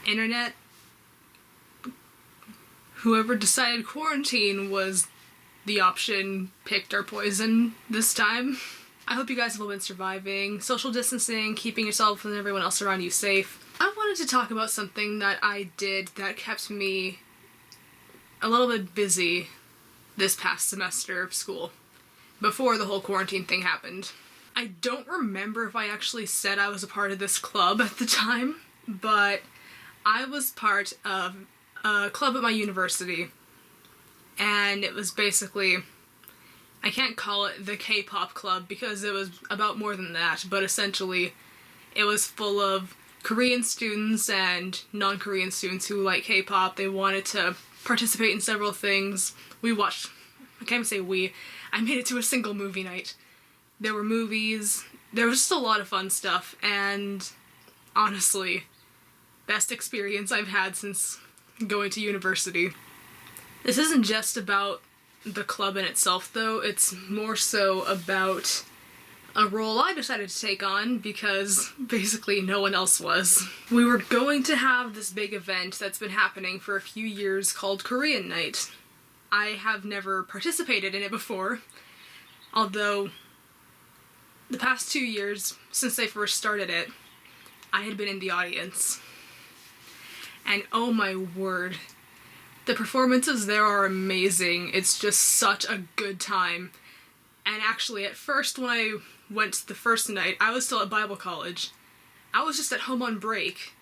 internet, whoever decided quarantine was the option picked our poison this time. I hope you guys have all been surviving, social distancing, keeping yourself and everyone else around you safe. I wanted to talk about something that I did that kept me a little bit busy this past semester of school, before the whole quarantine thing happened. I don't remember if I actually said I was a part of this club at the time, but I was part of a club at my university, and it was basically, I can't call it the K-pop club because it was about more than that, but essentially it was full of Korean students and non-Korean students who like K-pop. They wanted to participate in several things. We watched, I can't even say we, I made it to a single movie night. There were movies, there was just a lot of fun stuff, and honestly, best experience I've had since going to university. This isn't just about the club in itself though, it's more so about a role I decided to take on because basically no one else was. We were going to have this big event that's been happening for a few years called Korean Night. I have never participated in it before, although the past 2 years since they first started it, I had been in the audience. And oh my word, the performances there are amazing. It's just such a good time. And actually at first when I went the first night, I was still at Bible college. I was just at home on break.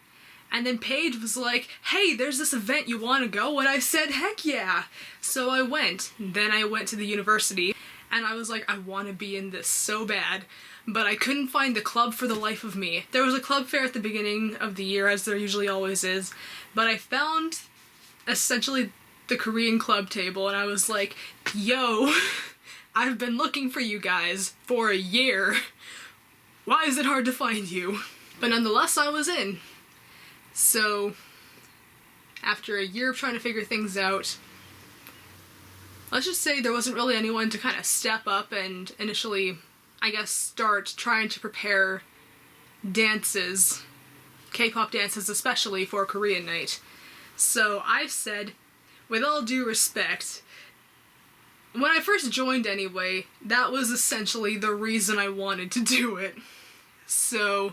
And then Paige was like, hey, there's this event, you wanna go? And I said, heck yeah! So I went. Then I went to the university, and I was like, I wanna be in this so bad. But I couldn't find the club for the life of me. There was a club fair at the beginning of the year, as there usually always is, but I found essentially the Korean club table, and I was like, yo, I've been looking for you guys for a year. Why is it hard to find you? But nonetheless, I was in. So, after a year of trying to figure things out, let's just say there wasn't really anyone to kind of step up and initially, I guess, start trying to prepare dances, K-pop dances especially, for Korean Night. So I said, with all due respect, when I first joined anyway, that was essentially the reason I wanted to do it. So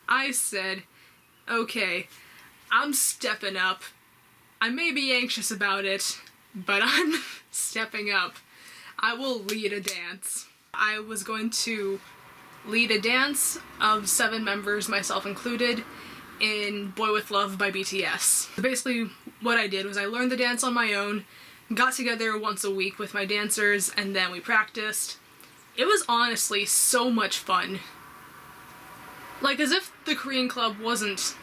I said, okay, I'm stepping up. I may be anxious about it, but I'm stepping up. I will lead a dance. I was going to lead a dance of 7 members, myself included, in Boy With Love by BTS. So basically what I did was I learned the dance on my own, got together once a week with my dancers, and then we practiced. It was honestly so much fun. Like, as if the Korean club wasn't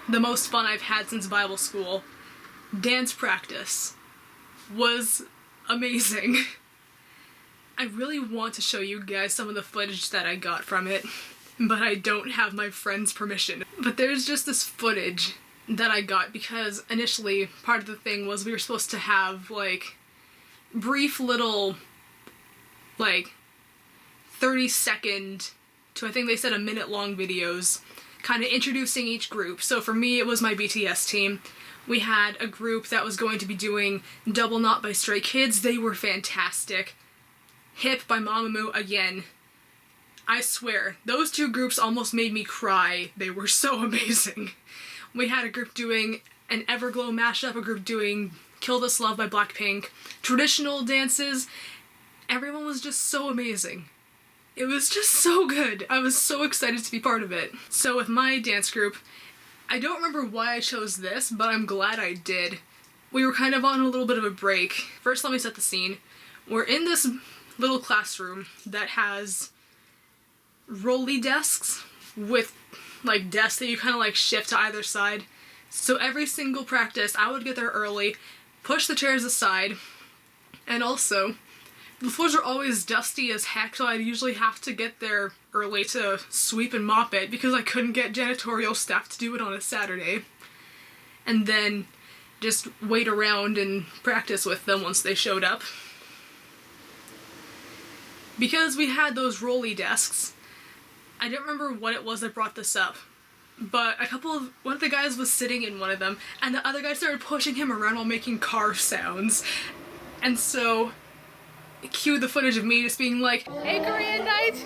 the most fun I've had since Bible school, dance practice was amazing. I really want to show you guys some of the footage that I got from it, but I don't have my friend's permission. But there's just this footage that I got because initially part of the thing was we were supposed to have like brief little like 30-second to, I think they said, a minute long videos kind of introducing each group. So for me it was my BTS team. We had a group that was going to be doing Double Knot by Stray Kids. They were fantastic. Hip by Mamamoo, again. I swear, those 2 groups almost made me cry. They were so amazing. We had a group doing an Everglow mashup, a group doing Kill This Love by Blackpink. Traditional dances. Everyone was just so amazing. It was just so good. I was so excited to be part of it. So with my dance group, I don't remember why I chose this, but I'm glad I did. We were kind of on a little bit of a break. First, let me set the scene. We're in this little classroom that has rolly desks with like desks that you kind of like shift to either side. So every single practice I would get there early, push the chairs aside, and also the floors are always dusty as heck, so I'd usually have to get there early to sweep and mop it because I couldn't get janitorial staff to do it on a Saturday. And then just wait around and practice with them once they showed up. Because we had those rolly desks, I don't remember what it was that brought this up, but one of the guys was sitting in one of them, and the other guy started pushing him around while making car sounds. And so, cue the footage of me just being like, "Hey, Korean night!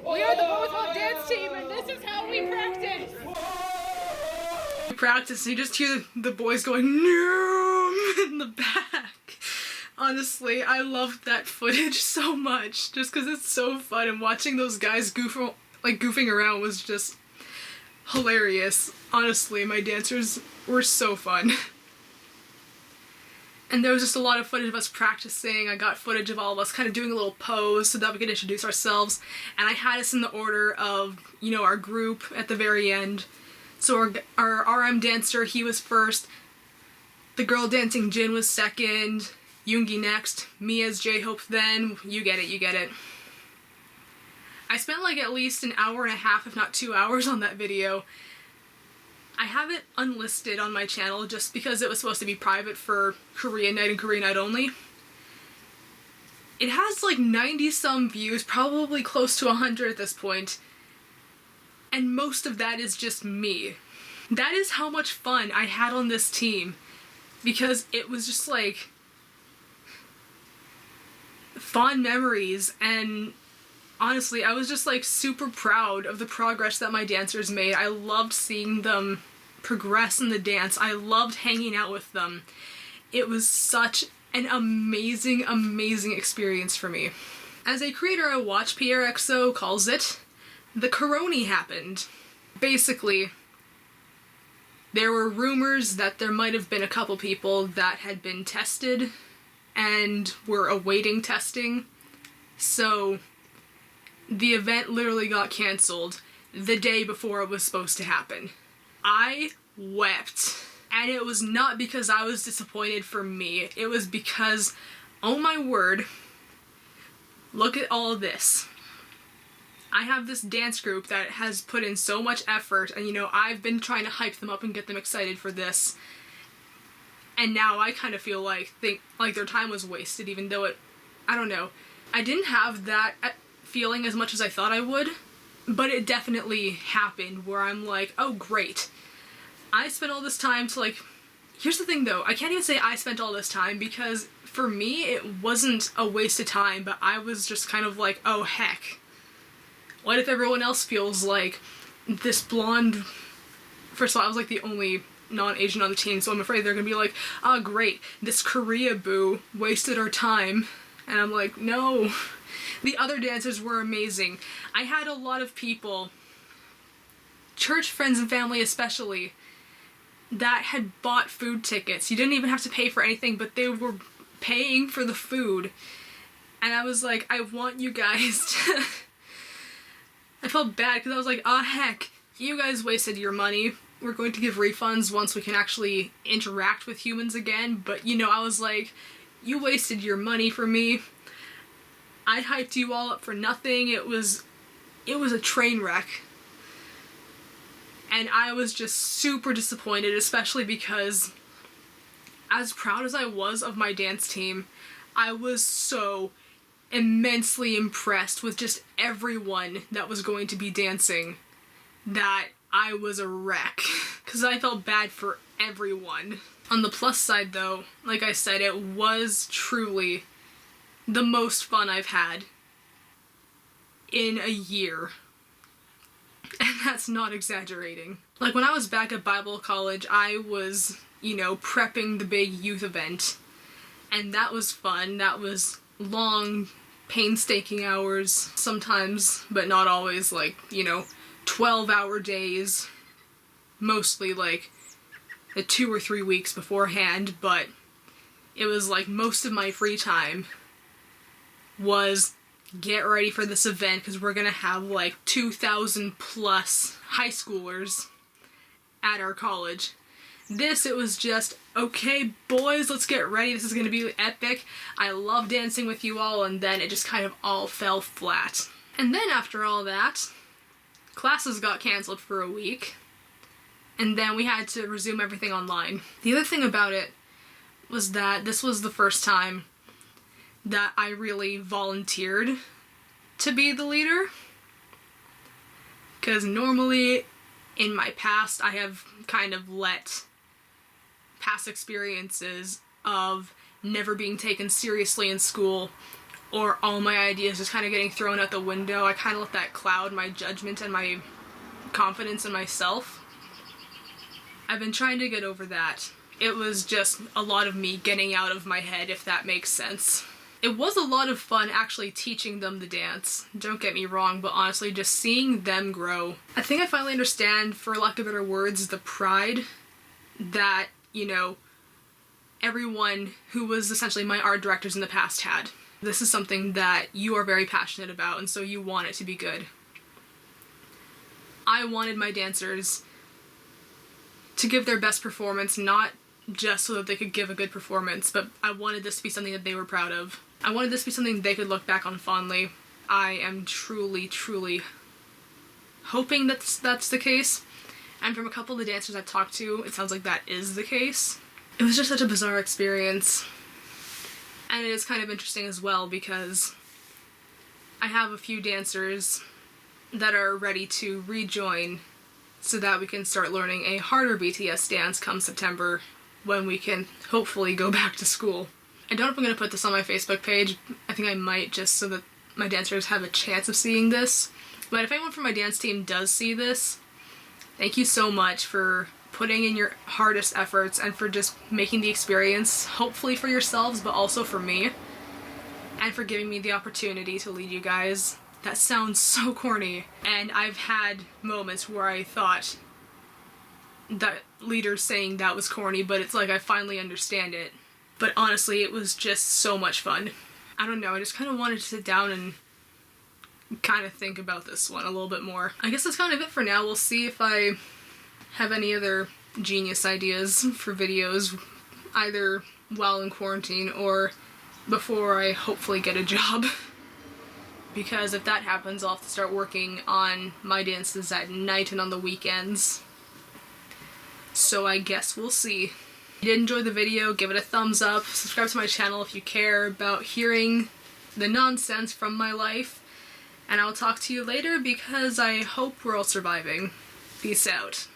We are the Both dance team, and this is how we practice!" We practice, and you just hear the boys going, "No!" in the back. Honestly, I loved that footage so much, just because it's so fun, and watching those guys goofing around was just hilarious. Honestly, my dancers were so fun. And there was just a lot of footage of us practicing. I got footage of all of us kind of doing a little pose so that we could introduce ourselves. And I had us in the order of, you know, our group at the very end. So our RM dancer, he was first. The girl dancing Jin was second. Yoongi next. Me as J-Hope then. You get it. I spent like at least an hour and a half, if not 2 hours, on that video. I have it unlisted on my channel just because it was supposed to be private for Korean night and Korean night only. It has like 90 some views, probably close to 100 at this point, and most of that is just me. That is how much fun I had on this team, because it was just like fond memories, and honestly, I was just like super proud of the progress that my dancers made. I loved seeing them progress in the dance. I loved hanging out with them. It was such an amazing, amazing experience for me. As a creator I watch, PRXO calls it, the corona happened. Basically, there were rumors that there might have been a couple people that had been tested and were awaiting testing. So the event literally got canceled the day before it was supposed to happen. I wept. And it was not because I was disappointed for me. It was because, oh my word, look at all this. I have this dance group that has put in so much effort, and you know, I've been trying to hype them up and get them excited for this. And now I kind of feel like their time was wasted, even though I don't know. I didn't have that feeling as much as I thought I would, but it definitely happened where I'm like, oh great. I spent all this time to like, here's the thing though, I can't even say I spent all this time, because for me it wasn't a waste of time, but I was just kind of like, oh heck. What if everyone else feels like this blonde, first of all I was like the only non-Asian on the team, so I'm afraid they're gonna be like, oh great, this Korea boo wasted our time. And I'm like, no. The other dancers were amazing. I had a lot of people, church friends and family especially, that had bought food tickets. You didn't even have to pay for anything, but they were paying for the food. And I was like, I want you guys to... I felt bad because I was like, oh heck, you guys wasted your money. We're going to give refunds once we can actually interact with humans again. But you know, I was like, you wasted your money for me. I hyped you all up for nothing. It was a train wreck. And I was just super disappointed, especially because as proud as I was of my dance team, I was so immensely impressed with just everyone that was going to be dancing that I was a wreck, because I felt bad for everyone. On the plus side though, like I said, it was truly the most fun I've had in a year. And that's not exaggerating. Like when I was back at Bible college, I was, you know, prepping the big youth event. And that was fun. That was long, painstaking hours sometimes, but not always, like, you know, 12-hour days. Mostly like the 2 or 3 weeks beforehand, but it was like most of my free time was get ready for this event, because we're gonna have like 2,000 plus high schoolers at our college. It was just, okay boys, let's get ready, this is gonna be epic. I love dancing with you all, and then it just kind of all fell flat. And then after all that, classes got canceled for a week, and then we had to resume everything online. The other thing about it was that this was the first time that I really volunteered to be the leader. Because normally in my past, I have kind of let past experiences of never being taken seriously in school, or all my ideas just kind of getting thrown out the window. I kind of let that cloud my judgment and my confidence in myself. I've been trying to get over that. It was just a lot of me getting out of my head, if that makes sense. It was a lot of fun actually teaching them the dance, don't get me wrong, but honestly just seeing them grow. I think I finally understand, for lack of better words, the pride that, you know, everyone who was essentially my art directors in the past had. This is something that you are very passionate about, and so you want it to be good. I wanted my dancers to give their best performance, not just so that they could give a good performance, but I wanted this to be something that they were proud of. I wanted this to be something they could look back on fondly. I am truly, truly hoping that's the case. And from a couple of the dancers I've talked to, it sounds like that is the case. It was just such a bizarre experience. And it is kind of interesting as well because I have a few dancers that are ready to rejoin so that we can start learning a harder BTS dance come September when we can hopefully go back to school. I don't know if I'm going to put this on my Facebook page. I think I might, just so that my dancers have a chance of seeing this. But if anyone from my dance team does see this, thank you so much for putting in your hardest efforts and for just making the experience, hopefully for yourselves, but also for me, and for giving me the opportunity to lead you guys. That sounds so corny, and I've had moments where I thought that leaders saying that was corny, but it's like I finally understand it. But honestly, it was just so much fun. I don't know, I just kind of wanted to sit down and kind of think about this one a little bit more. I guess that's kind of it for now. We'll see if I have any other genius ideas for videos, either while in quarantine or before I hopefully get a job. Because if that happens, I'll have to start working on my dances at night and on the weekends. So I guess we'll see. If you did enjoy the video, give it a thumbs up, subscribe to my channel if you care about hearing the nonsense from my life, and I'll talk to you later because I hope we're all surviving. Peace out.